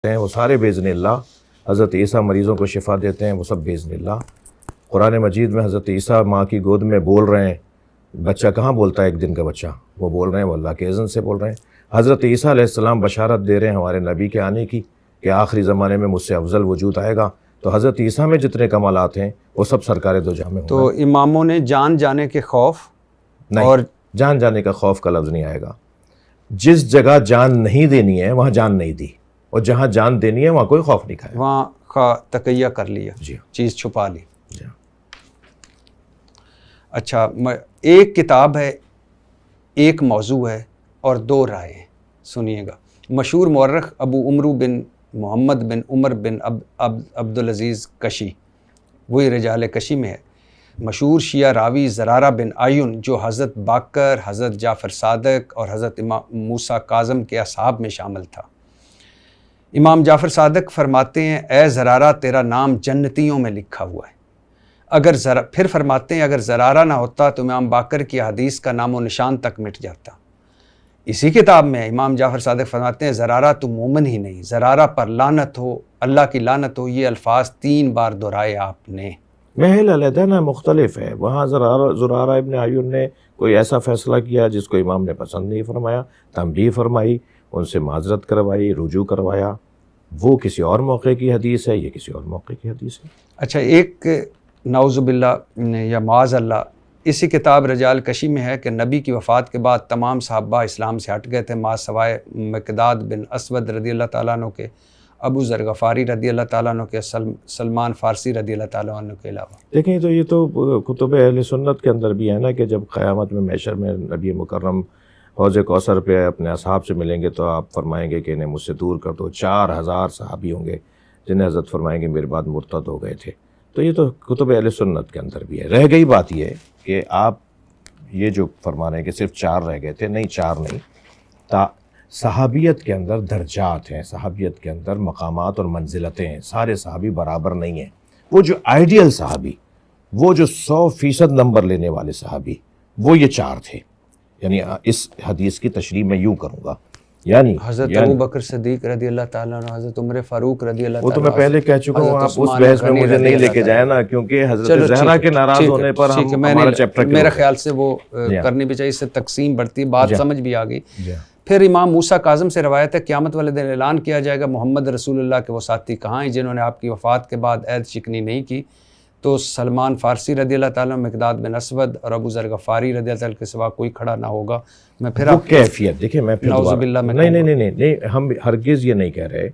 ہیں وہ سارے باذن اللہ. حضرت عیسیٰ مریضوں کو شفا دیتے ہیں، وہ سب باذن اللہ. قرآن مجید میں حضرت عیسیٰ ماں کی گود میں بول رہے ہیں. بچہ کہاں بولتا ہے ایک دن کا بچہ؟ وہ بول رہے ہیں، وہ اللہ کے اذن سے بول رہے ہیں. حضرت عیسیٰ علیہ السلام بشارت دے رہے ہیں ہمارے نبی کے آنے کی کہ آخری زمانے میں مجھ سے افضل وجود آئے گا. تو حضرت عیسیٰ میں جتنے کمالات ہیں وہ سب سرکار دو جہاں میں ہوں گے. تو اماموں نے جان جانے کے خوف نہیں، اور جان جانے کا خوف کا لفظ نہیں آئے گا. جس جگہ جان نہیں دینی ہے وہاں جان نہیں دی، اور جہاں جان دینی ہے وہاں کوئی خوف نہیں کھایا. وہاں کا تقیہ کر لیا، جی چیز چھپا لی. جی. اچھا، ایک کتاب ہے، ایک موضوع ہے اور دو رائے ہیں. سنیے گا. مشہور مورخ ابو عمرو بن محمد بن عمر بن عبدالعزیز کشی، وہی رجال کشی میں ہے. مشہور شیعہ راوی زرارہ بن عیون جو حضرت باقر، حضرت جعفر صادق اور حضرت امام موسیٰ کاظم کے اصحاب میں شامل تھا. امام جعفر صادق فرماتے ہیں، اے زرارہ تیرا نام جنتیوں میں لکھا ہوا ہے. پھر فرماتے ہیں اگر زرارہ نہ ہوتا تو امام باقر کی حدیث کا نام و نشان تک مٹ جاتا. اسی کتاب میں امام جعفر صادق فرماتے ہیں، زرارہ تو مومن ہی نہیں، زرارہ پر لعنت ہو، اللہ کی لعنت ہو. یہ الفاظ 3 بار دہرائے آپ نے. محل علیحدہ نا مختلف ہے. وہاں زرارہ ابن عیون نے کوئی ایسا فیصلہ کیا جس کو امام نے پسند نہیں فرمایا، تنبیہ فرمائی، ان سے معذرت کروائی، رجوع کروایا. وہ کسی اور موقع کی حدیث ہے، یہ کسی اور موقع کی حدیث ہے. اچھا، ایک نعوذ باللہ یا معاذ اللہ اسی کتاب رجال کشی میں ہے کہ نبی کی وفات کے بعد تمام صحابہ اسلام سے ہٹ گئے تھے، ما سوائے مقداد بن اسود رضی اللہ تعالیٰ عنہ کے، ابو ذر غفاری رضی اللہ تعالیٰ عنہ کے، سلمان فارسی رضی اللہ تعالیٰ عنہ کے علاوہ. دیکھیں تو یہ تو کتب اہل سنت کے اندر بھی ہے نا کہ جب قیامت میں محشر میں نبی مکرم حوض کوثر پہ اپنے اصحاب سے ملیں گے تو آپ فرمائیں گے کہ انہیں مجھ سے دور کر دو. 4000 صحابی ہوں گے جنہیں حضرت فرمائیں گے میرے بعد مرتد ہو گئے تھے. تو یہ تو کتب اہل سنت کے اندر بھی ہے. رہ گئی بات یہ کہ آپ یہ جو فرما رہے ہیں کہ صرف 4 رہ گئے تھے، نہیں 4 نہیں. صحابیت کے اندر درجات ہیں، صحابیت کے اندر مقامات اور منزلتیں ہیں. سارے صحابی برابر نہیں ہیں. وہ جو آئیڈیل صحابی، وہ جو 100% نمبر لینے والے صحابی، وہ یہ 4 تھے. یعنی اس حدیث کی تشریح میں یوں کروں گا، یعنی حضرت ابو بکر صدیق رضی اللہ تعالیٰ عنہ، حضرت عمر فاروق رضی اللہ وہ تعالیٰ تو میں پہلے کہہ چکا ہوں. آپ اس بحث میں مجھے نہیں لے کے جائیں نا، کیونکہ حضرت زہرا کے ناراض ہونے پر ہم ہمارا چیپٹر میرے خیال سے وہ کرنی بھی چاہیے. اس سے تقسیم بڑھتی، بات سمجھ بھی آ گئی. پھر امام موسیٰ کاظم سے روایت ہے، قیامت والے دن اعلان کیا جائے گا محمد رسول اللہ کے وہ ساتھی کہاں ہیں جنہوں نے آپ کی وفات کے بعد عہد شکنی نہیں کی. تو سلمان فارسی رضی اللہ تعالیٰ، مقداد بن اسود اور ابو ذر غفاری رضی اللہ تعالیٰ کے سوا کوئی کھڑا نہ ہوگا. میں پھر وہ کیفیت دیکھیں، میں پھر نعوذ باللہ میں نہیں ہم ہرگز یہ نہیں کہہ رہے